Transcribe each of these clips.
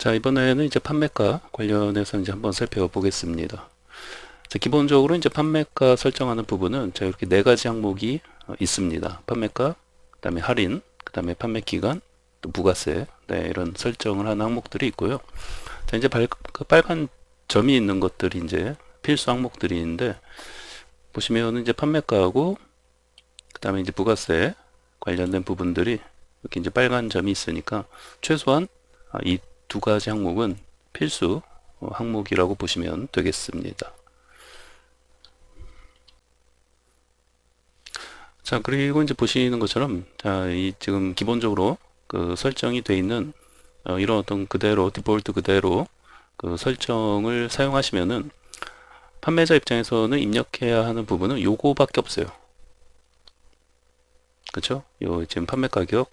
자, 이번에는 이제 판매가 관련해서 이제 한번 살펴보겠습니다. 자, 기본적으로 이제 판매가 설정하는 부분은 자, 이렇게 네 가지 항목이 있습니다. 판매가, 그 다음에 할인, 그 다음에 판매 기간, 또 부가세, 네, 이런 설정을 하는 항목들이 있고요. 자, 이제 그 빨간 점이 있는 것들이 이제 필수 항목들이 있는데, 보시면은 이제 판매가하고, 그 다음에 이제 부가세 관련된 부분들이 이렇게 이제 빨간 점이 있으니까 최소한 이 두 가지 항목은 필수 항목이라고 보시면 되겠습니다. 자, 그리고 이제 보시는 것처럼 자, 이 지금 기본적으로 그 설정이 되어 있는 이런 어떤 그대로 디폴트 그대로 그 설정을 사용하시면은 판매자 입장에서는 입력해야 하는 부분은 요거밖에 없어요. 그렇죠? 요 지금 판매 가격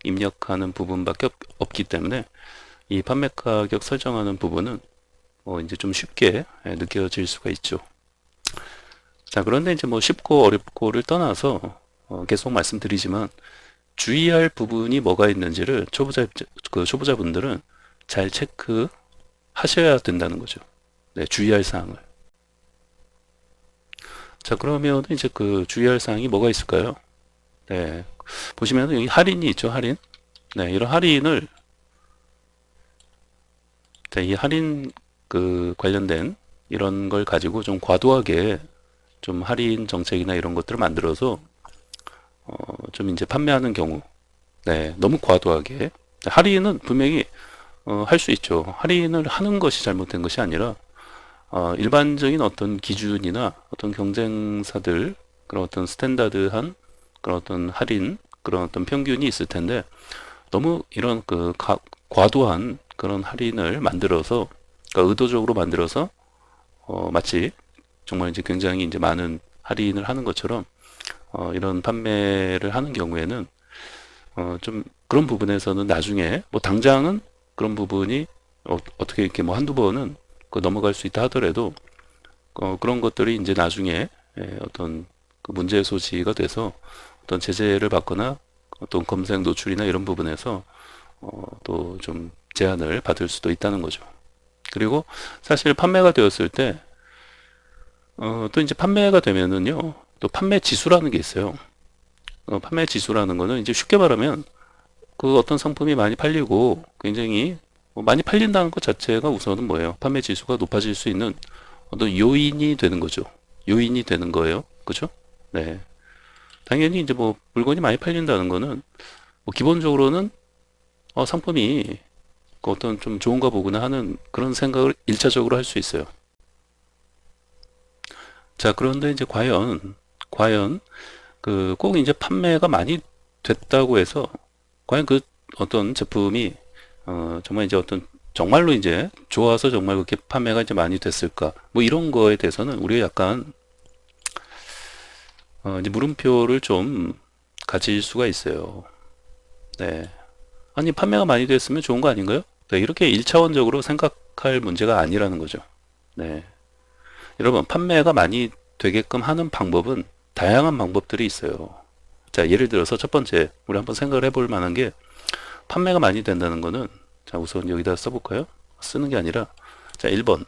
입력하는 부분밖에 없기 때문에 이 판매 가격 설정하는 부분은 이제 좀 쉽게 느껴질 수가 있죠. 자, 그런데 이제 뭐 쉽고 어렵고를 떠나서 계속 말씀드리지만 주의할 부분이 뭐가 있는지를 초보자분들은 잘 체크하셔야 된다는 거죠. 네, 주의할 사항을. 자, 그러면 이제 그 주의할 사항이 뭐가 있을까요? 네, 보시면 여기 할인이 있죠, 할인. 네, 이런 할인을 자, 이 할인 그 관련된 이런 걸 가지고 좀 과도하게 좀 할인 정책이나 이런 것들을 만들어서 좀 이제 판매하는 경우, 네, 너무 과도하게 할인은 분명히 할 수 있죠. 할인을 하는 것이 잘못된 것이 아니라 일반적인 어떤 기준이나 어떤 경쟁사들 그런 어떤 스탠다드한 그런 어떤 할인 그런 어떤 평균이 있을 텐데 너무 이런 그 과도한 그런 할인을 만들어서 그러니까 의도적으로 만들어서 마치 정말 이제 굉장히 이제 많은 할인을 하는 것처럼 이런 판매를 하는 경우에는 좀 그런 부분에서는 나중에 뭐 당장은 그런 부분이 떻게 이렇게 뭐 한두 번은 넘어갈 수 있다 하더라도 그런 것들이 이제 나중에 어떤 그 문제 소지가 돼서 어떤 제재를 받거나 어떤 검색 노출이나 이런 부분에서 또 좀 제한을 받을 수도 있다는 거죠. 그리고 사실 판매가 되었을 때 또 이제 판매가 되면은요 또 판매 지수라는 게 있어요. 판매 지수라는 거는 이제 쉽게 말하면 그 어떤 상품이 많이 팔리고 굉장히 뭐 많이 팔린다는 것 자체가 우선은 뭐예요? 판매 지수가 높아질 수 있는 어떤 요인이 되는 거죠. 요인이 되는 거예요. 그죠? 네. 당연히 이제 뭐 물건이 많이 팔린다는 거는 뭐 기본적으로는 상품이 그 어떤 좀 좋은가 보구나 하는 그런 생각을 일차적으로 할 수 있어요. 자, 그런데 이제 과연 그 꼭 이제 판매가 많이 됐다고 해서 과연 그 어떤 제품이 정말 이제 어떤 정말로 이제 좋아서 정말 그렇게 판매가 이제 많이 됐을까? 뭐 이런 거에 대해서는 우리가 약간 이제 물음표를 좀 가질 수가 있어요. 네. 아니 판매가 많이 됐으면 좋은 거 아닌가요? 네, 이렇게 일차원적으로 생각할 문제가 아니라는 거죠. 네. 여러분, 판매가 많이 되게끔 하는 방법은 다양한 방법들이 있어요. 자, 예를 들어서 첫 번째, 우리 한번 생각을 해볼 만한 게 판매가 많이 된다는 거는 자, 우선 여기다 써볼까요? 쓰는 게 아니라 자, 1번.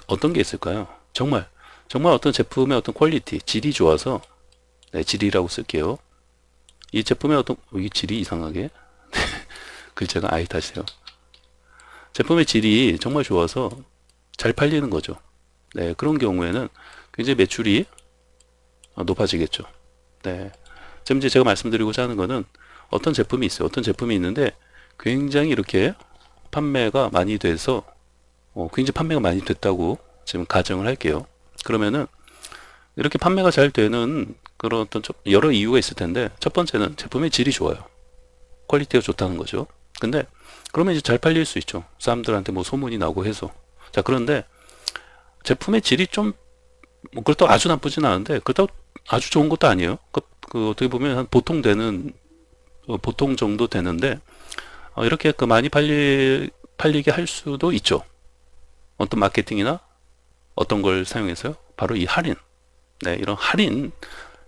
어떤 게 있을까요? 정말 어떤 제품의 어떤 퀄리티, 질이 좋아서 네, 질이라고 쓸게요. 이 제품의 어떤 이 질이 이상하게 글자가 아예 다시요. 제품의 질이 정말 좋아서 잘 팔리는 거죠. 네, 그런 경우에는 굉장히 매출이 높아지겠죠. 네. 지금 이제 제가 말씀드리고자 하는 거는 어떤 제품이 있어요. 어떤 제품이 있는데 굉장히 이렇게 판매가 많이 돼서 굉장히 판매가 많이 됐다고 지금 가정을 할게요. 그러면은 이렇게 판매가 잘 되는 그런 어떤 여러 이유가 있을 텐데 첫 번째는 제품의 질이 좋아요. 퀄리티가 좋다는 거죠. 근데 그러면 이제 잘 팔릴 수 있죠. 사람들한테 뭐 소문이 나고 해서. 자, 그런데 제품의 질이 좀, 뭐 그렇다고 아주 나쁘진 않은데, 그렇다고 아주 좋은 것도 아니에요. 그 어떻게 보면 한 보통 되는, 보통 정도 되는데, 이렇게 그 많이 팔리게 할 수도 있죠. 어떤 마케팅이나 어떤 걸 사용해서요. 바로 이 할인. 네, 이런 할인,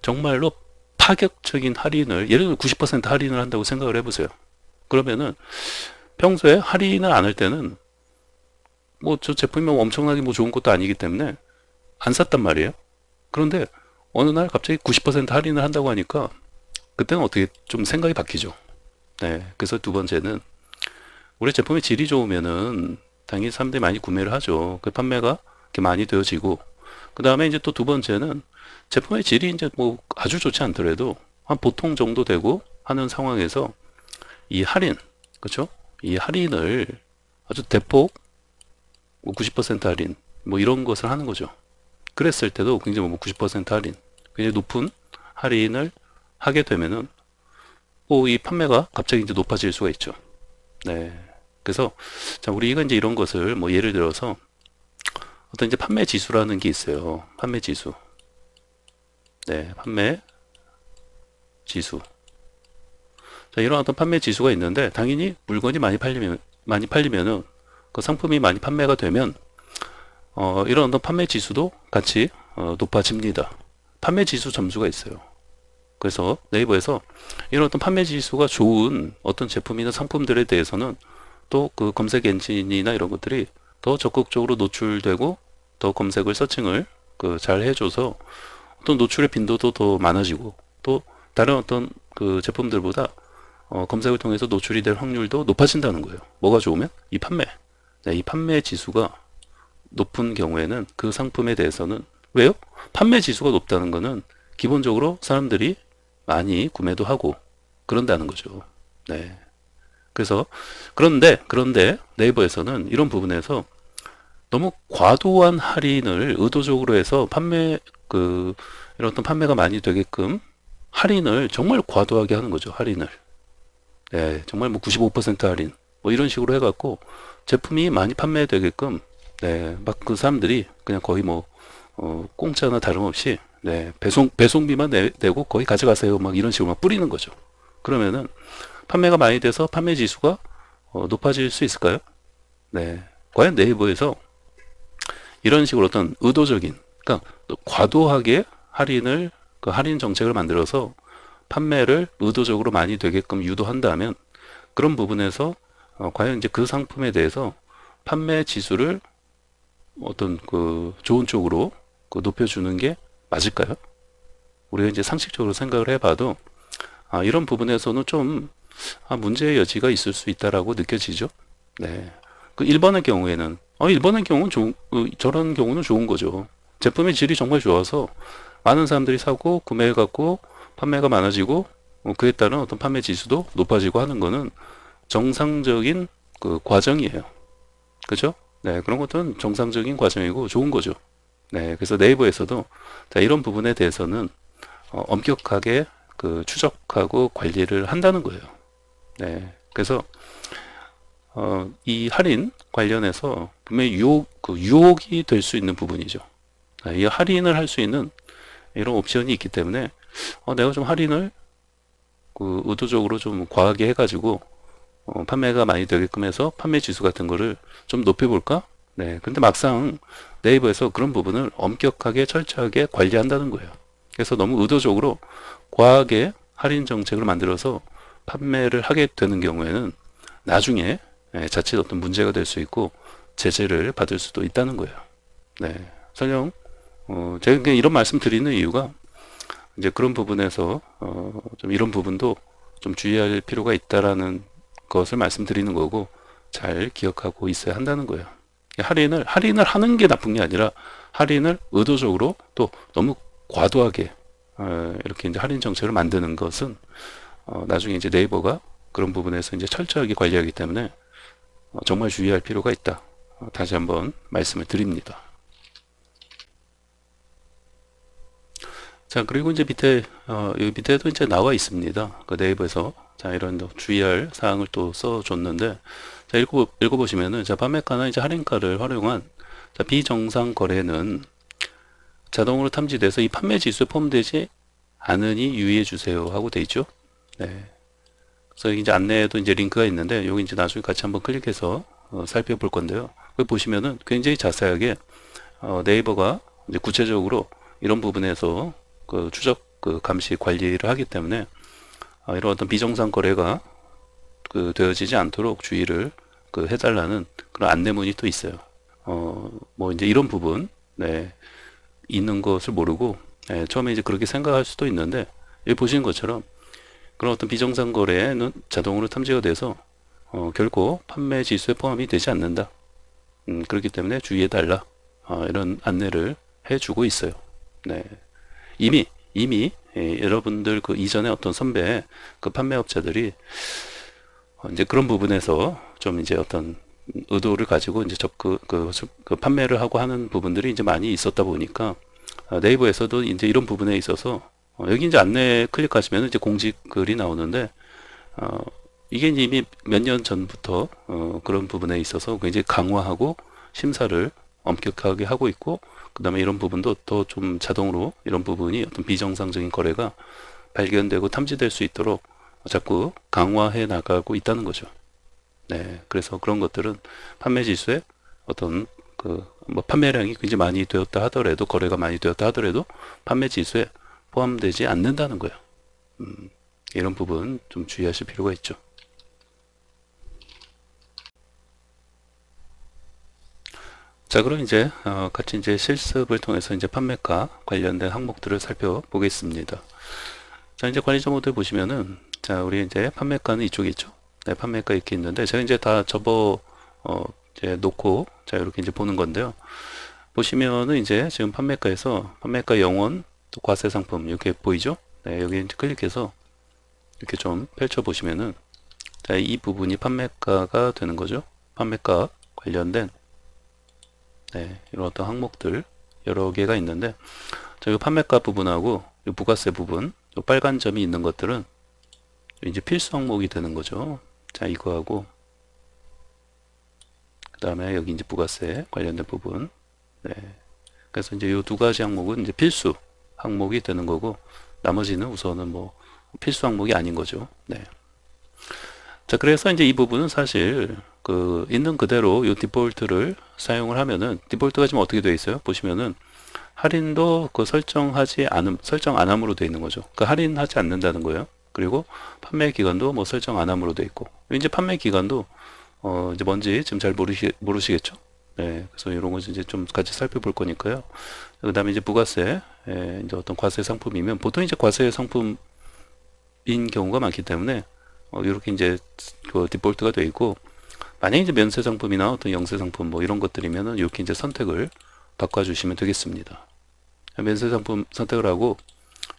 정말로 파격적인 할인을, 예를 들어 90% 할인을 한다고 생각을 해보세요. 그러면은 평소에 할인을 안 할 때는 뭐 저 제품이 뭐 엄청나게 뭐 좋은 것도 아니기 때문에 안 샀단 말이에요. 그런데 어느 날 갑자기 90% 할인을 한다고 하니까 그때는 어떻게 좀 생각이 바뀌죠. 네. 그래서 두 번째는 우리 제품의 질이 좋으면은 당연히 사람들이 많이 구매를 하죠. 그 판매가 이렇게 많이 되어지고, 그 다음에 이제 또 두 번째는 제품의 질이 이제 뭐 아주 좋지 않더라도 한 보통 정도 되고 하는 상황에서 이 할인, 그렇죠? 이 할인을 아주 대폭 뭐 90% 할인 뭐 이런 것을 하는 거죠. 그랬을 때도 굉장히 뭐 90% 할인, 굉장히 높은 할인을 하게 되면은 이 판매가 갑자기 이제 높아질 수가 있죠. 네. 그래서 자, 우리가 이제 이런 것을 뭐 예를 들어서 어떤 이제 판매 지수라는 게 있어요. 판매 지수. 네, 판매 지수. 자, 이런 어떤 판매 지수가 있는데 당연히 물건이 많이 팔리면은 그 상품이 많이 판매가 되면 이런 어떤 판매 지수도 같이 높아집니다. 판매 지수 점수가 있어요. 그래서 네이버에서 이런 어떤 판매 지수가 좋은 어떤 제품이나 상품들에 대해서는 또 그 검색 엔진이나 이런 것들이 더 적극적으로 노출되고 더 검색을 서칭을 잘 해줘서 어떤 노출의 빈도도 더 많아지고 또 다른 어떤 그 제품들보다 검색을 통해서 노출이 될 확률도 높아진다는 거예요. 뭐가 좋으면? 이 판매. 네, 이 판매 지수가 높은 경우에는 그 상품에 대해서는 왜요? 판매 지수가 높다는 거는 기본적으로 사람들이 많이 구매도 하고 그런다는 거죠. 네. 그래서 그런데 네이버에서는 이런 부분에서 너무 과도한 할인을 의도적으로 해서 이런 어떤 판매가 많이 되게끔 할인을 정말 과도하게 하는 거죠. 할인을. 네, 정말 뭐 95% 할인 뭐 이런 식으로 해갖고 제품이 많이 판매되게끔 네, 막 그 사람들이 그냥 거의 뭐 공짜나 다름없이 네, 배송비만 내고 거의 가져가세요 막 이런 식으로 막 뿌리는 거죠. 그러면은 판매가 많이 돼서 판매 지수가 높아질 수 있을까요? 네, 과연 네이버에서 이런 식으로 어떤 의도적인, 그러니까 과도하게 그 할인 정책을 만들어서 판매를 의도적으로 많이 되게끔 유도한다면 그런 부분에서 과연 이제 그 상품에 대해서 판매 지수를 어떤 그 좋은 쪽으로 높여주는 게 맞을까요? 우리가 이제 상식적으로 생각을 해봐도 이런 부분에서는 좀 문제의 여지가 있을 수 있다라고 느껴지죠. 네. 그 1번의 경우에는 1번의 경우는 저런 경우는 좋은 거죠. 제품의 질이 정말 좋아서 많은 사람들이 사고 구매해갖고 판매가 많아지고 그에 따른 어떤 판매 지수도 높아지고 하는 거는 정상적인 그 과정이에요. 그죠? 네, 그런 것들은 정상적인 과정이고 좋은 거죠. 네, 그래서 네이버에서도 자, 이런 부분에 대해서는 엄격하게 그 추적하고 관리를 한다는 거예요. 네, 그래서 이 할인 관련해서 분명히 유혹이 될 수 있는 부분이죠. 이 할인을 할 수 있는 이런 옵션이 있기 때문에 내가 좀 할인을 의도적으로 좀 과하게 해가지고 판매가 많이 되게끔 해서 판매 지수 같은 거를 좀 높여볼까? 네, 근데 막상 네이버에서 그런 부분을 엄격하게 철저하게 관리한다는 거예요. 그래서 너무 의도적으로 과하게 할인 정책을 만들어서 판매를 하게 되는 경우에는 나중에 자칫 어떤 문제가 될 수 있고 제재를 받을 수도 있다는 거예요. 네, 설령 제가 그냥 이런 말씀 드리는 이유가 이제 그런 부분에서 좀 이런 부분도 좀 주의할 필요가 있다라는 것을 말씀드리는 거고 잘 기억하고 있어야 한다는 거예요. 할인을 하는 게 나쁜 게 아니라 할인을 의도적으로 또 너무 과도하게 이렇게 이제 할인 정책을 만드는 것은 나중에 이제 네이버가 그런 부분에서 이제 철저하게 관리하기 때문에 정말 주의할 필요가 있다. 다시 한번 말씀을 드립니다. 자, 그리고 이제 여기 밑에도 이제 나와 있습니다. 그 네이버에서 자, 이런 주의할 사항을 또 써줬는데, 자, 읽어보시면은, 자, 판매가나 이제 할인가를 활용한 자, 비정상 거래는 자동으로 탐지돼서 이 판매 지수에 포함되지 않으니 유의해 주세요 하고 돼 있죠. 네. 그래서 이제 안내에도 이제 링크가 있는데, 여기 이제 나중에 같이 한번 클릭해서 살펴볼 건데요. 여기 보시면은 굉장히 자세하게 네이버가 이제 구체적으로 이런 부분에서 그 추적 감시 관리를 하기 때문에 이런 어떤 비정상 거래가 되어지지 않도록 주의를 해달라는 그런 안내문이 또 있어요. 뭐 이제 이런 부분, 네, 있는 것을 모르고, 네, 처음에 이제 그렇게 생각할 수도 있는데, 여기 보시는 것처럼 그런 어떤 비정상 거래는 자동으로 탐지가 돼서 결코 판매 지수에 포함이 되지 않는다. 그렇기 때문에 주의해달라. 이런 안내를 해주고 있어요. 네. 이미 여러분들 그 이전에 어떤 선배 그 판매업자들이 이제 그런 부분에서 좀 이제 어떤 의도를 가지고 이제 그 판매를 하고 하는 부분들이 이제 많이 있었다 보니까 네이버에서도 이제 이런 부분에 있어서 여기 이제 안내 클릭하시면 이제 공지 글이 나오는데 이게 이미 몇 년 전부터 그런 부분에 있어서 굉장히 강화하고 심사를 엄격하게 하고 있고, 그 다음에 이런 부분도 더 좀 자동으로 이런 부분이 어떤 비정상적인 거래가 발견되고 탐지될 수 있도록 자꾸 강화해 나가고 있다는 거죠. 네, 그래서 그런 것들은 판매 지수에 어떤 뭐 판매량이 굉장히 많이 되었다 하더라도, 거래가 많이 되었다 하더라도 판매 지수에 포함되지 않는다는 거예요. 이런 부분 좀 주의하실 필요가 있죠. 자, 그럼 이제 같이 이제 실습을 통해서 이제 판매가 관련된 항목들을 살펴보겠습니다. 자, 이제 관리자 모드 보시면은, 자, 우리 이제 판매가는 이쪽에 있죠. 네, 판매가 이렇게 있는데 제가 이제 다 이제 놓고, 자, 이렇게 이제 보는 건데요. 보시면은 이제 지금 판매가에서 판매가 영원 또 과세 상품 이렇게 보이죠? 네, 여기 이제 클릭해서 이렇게 좀 펼쳐 보시면은, 자, 이 부분이 판매가가 되는 거죠. 판매가 관련된, 네, 이런 어떤 항목들 여러 개가 있는데, 자, 이 판매가 부분하고 이 부가세 부분, 이 빨간 점이 있는 것들은 이제 필수 항목이 되는 거죠. 자, 이거하고 그 다음에 여기 이제 부가세 관련된 부분, 네, 그래서 이제 이 두 가지 항목은 이제 필수 항목이 되는 거고, 나머지는 우선은 뭐 필수 항목이 아닌 거죠. 네. 자, 그래서 이제 이 부분은 사실 있는 그대로 이 디폴트를 사용을 하면은, 디폴트가 지금 어떻게 되어 있어요? 보시면은 할인도 설정 안 함으로 되어 있는 거죠. 할인하지 않는다는 거예요. 그리고 판매 기간도 뭐 설정 안 함으로 되어 있고, 이제 판매 기간도 이제 뭔지 지금 잘 모르시겠죠? 네, 그래서 이런 것을 이제 좀 같이 살펴볼 거니까요. 그 다음에 이제 부가세, 이제 어떤 과세 상품이면 보통 이제 과세 상품인 경우가 많기 때문에 이렇게 이제 디폴트가 되어 있고, 만약에 이제 면세 상품이나 어떤 영세 상품 뭐 이런 것들이면은 이렇게 이제 선택을 바꿔주시면 되겠습니다. 면세 상품 선택을 하고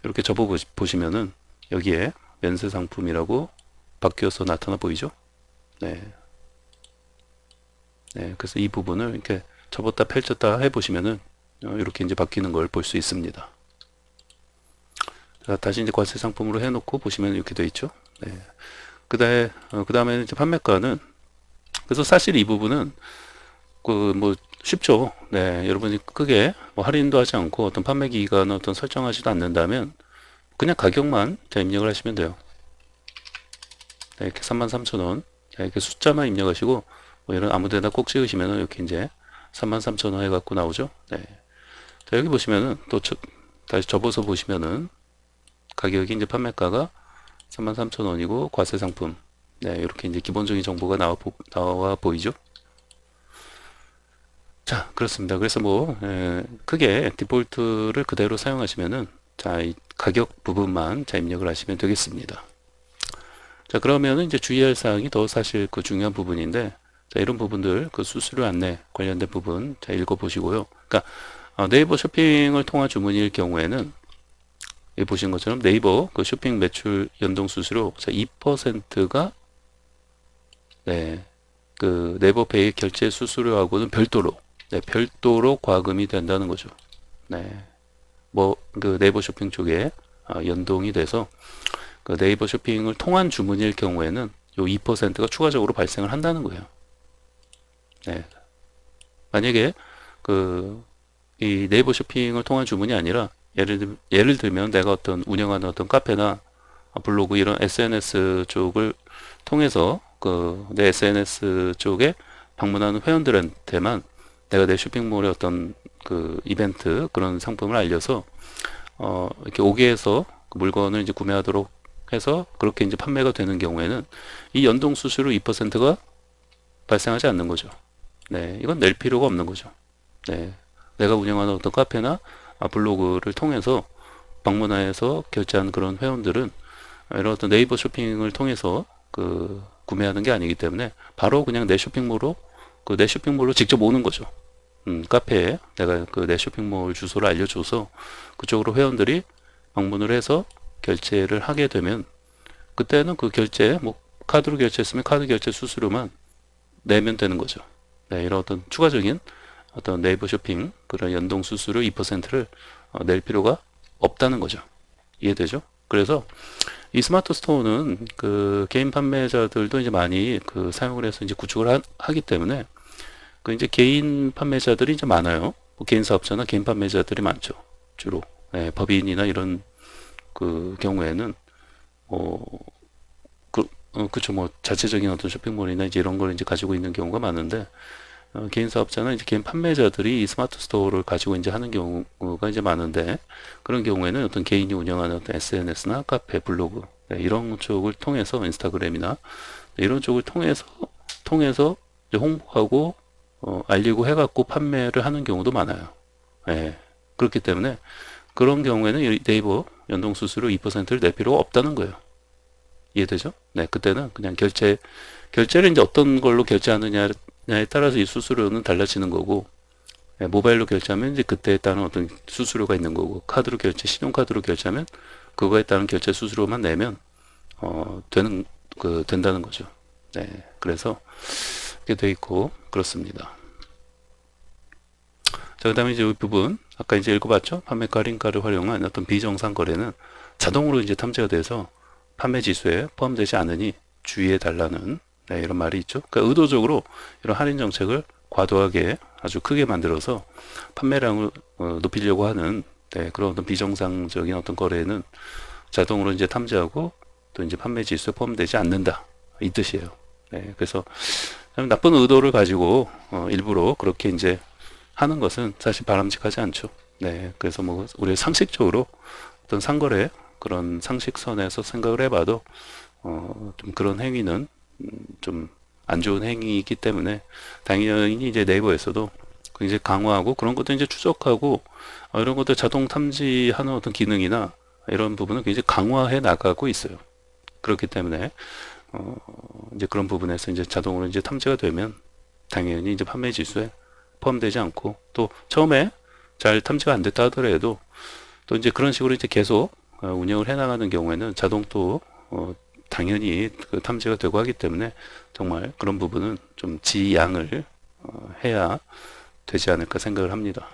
이렇게 접어 보시면은 여기에 면세 상품이라고 바뀌어서 나타나 보이죠? 네. 네, 그래서 이 부분을 이렇게 접었다 펼쳤다 해 보시면은 이렇게 이제 바뀌는 걸 볼 수 있습니다. 자, 다시 이제 과세 상품으로 해놓고 보시면 이렇게 되어 있죠. 네. 그다음에 이제 판매가는, 그래서 사실 이 부분은 뭐 쉽죠. 네, 여러분이 크게 뭐 할인도 하지 않고 어떤 판매 기간을 어떤 설정하지도 않는다면 그냥 가격만 입력을 하시면 돼요. 네, 이렇게 33,000원. 이렇게 숫자만 입력하시고 뭐 이런 아무데나 꼭 찍으시면은 이렇게 이제 33,000원 해갖고 나오죠. 네. 자, 여기 보시면은 또 다시 접어서 보시면은 가격이 이제 판매가가 33,000원이고 과세 상품. 네, 이렇게 이제 기본적인 정보가 나와 보이죠. 자, 그렇습니다. 그래서 뭐 크게 디폴트를 그대로 사용하시면은, 자, 이 가격 부분만 입력을 하시면 되겠습니다. 자, 그러면은 이제 주의할 사항이 더 사실 중요한 부분인데, 자, 이런 부분들 수수료 안내 관련된 부분 자, 읽어보시고요. 그러니까 네이버 쇼핑을 통한 주문일 경우에는 여기 보신 것처럼 네이버 쇼핑 매출 연동 수수료 2%가 네, 네이버페이 결제 수수료하고는 별도로 과금이 된다는 거죠. 네, 뭐 네이버 쇼핑 쪽에 연동이 돼서 네이버 쇼핑을 통한 주문일 경우에는 요 2%가 추가적으로 발생을 한다는 거예요. 네, 만약에 이 네이버 쇼핑을 통한 주문이 아니라 예를 들면 내가 운영하는 어떤 카페나 블로그 이런 SNS 쪽을 통해서 내 SNS 쪽에 방문하는 회원들한테만 내가 내 쇼핑몰의 어떤 이벤트 그런 상품을 알려서 이렇게 오게 해서 물건을 이제 구매하도록 해서 그렇게 이제 판매가 되는 경우에는 이 연동 수수료 2%가 발생하지 않는 거죠. 네, 이건 낼 필요가 없는 거죠. 네, 내가 운영하는 어떤 카페나 블로그를 통해서 방문해서 결제한 그런 회원들은 이런 어떤 네이버 쇼핑을 통해서 구매하는 게 아니기 때문에 바로 그냥 내 쇼핑몰로 내 쇼핑몰로 직접 오는 거죠. 카페에 내가 내 쇼핑몰 주소를 알려줘서 그쪽으로 회원들이 방문을 해서 결제를 하게 되면 그때는 그 결제 뭐 카드로 결제했으면 카드 결제 수수료만 내면 되는 거죠. 네, 이런 어떤 추가적인 어떤 네이버 쇼핑 그런 연동 수수료 2%를 낼 필요가 없다는 거죠. 이해되죠? 그래서 이 스마트 스토어는 개인 판매자들도 이제 많이 사용을 해서 이제 구축을 하기 때문에 이제 개인 판매자들이 이제 많아요. 뭐 개인 사업자나 개인 판매자들이 많죠. 주로. 네, 법인이나 이런 경우에는 그쵸, 뭐 자체적인 어떤 쇼핑몰이나 이제 이런 걸 이제 가지고 있는 경우가 많은데 개인 사업자나 이제 개인 판매자들이 이 스마트 스토어를 가지고 이제 하는 경우가 이제 많은데 그런 경우에는 어떤 개인이 운영하는 어떤 SNS나 카페, 블로그 네, 이런 쪽을 통해서 인스타그램이나 네, 이런 쪽을 통해서 이제 홍보하고 알리고 해갖고 판매를 하는 경우도 많아요. 예, 그렇기 때문에 그런 경우에는 이 네이버 연동 수수료 2%를 낼 필요가 없다는 거예요. 이해되죠? 네, 그때는 그냥 결제를 이제 어떤 걸로 결제하느냐에 따라서 이 수수료는 달라지는 거고, 네, 모바일로 결제하면 이제 그때에 따른 어떤 수수료가 있는 거고, 카드로 신용카드로 결제하면 그거에 따른 결제 수수료만 내면, 된다는 거죠. 네, 그래서 이렇게 돼 있고, 그렇습니다. 자, 그 다음에 이제 이 부분, 아까 이제 읽어봤죠? 판매가 할인가를 활용한 어떤 비정상 거래는 자동으로 이제 탐지가 돼서 판매 지수에 포함되지 않으니 주의해 달라는 네, 이런 말이 있죠. 그러니까 의도적으로 이런 할인 정책을 과도하게 아주 크게 만들어서 판매량을 높이려고 하는 네, 그런 어떤 비정상적인 어떤 거래는 자동으로 이제 탐지하고 또 이제 판매 지수에 포함되지 않는다 이 뜻이에요. 네, 그래서 나쁜 의도를 가지고 일부러 그렇게 이제 하는 것은 사실 바람직하지 않죠. 네, 그래서 뭐 우리 상식적으로 어떤 상거래 그런 상식선에서 생각을 해봐도 좀 그런 행위는 좀 안 좋은 행위이기 때문에 당연히 이제 네이버에서도 굉장히 강화하고 그런 것도 이제 추적하고 이런 것들 자동 탐지하는 어떤 기능이나 이런 부분은 굉장히 강화해 나가고 있어요. 그렇기 때문에 이제 그런 부분에서 이제 자동으로 이제 탐지가 되면 당연히 이제 판매 지수에 포함되지 않고 또 처음에 잘 탐지가 안 됐다 하더라도 또 이제 그런 식으로 이제 계속 운영을 해 나가는 경우에는 자동 또 당연히 탐지가 되고 하기 때문에 정말 그런 부분은 좀 지양을 해야 되지 않을까 생각을 합니다.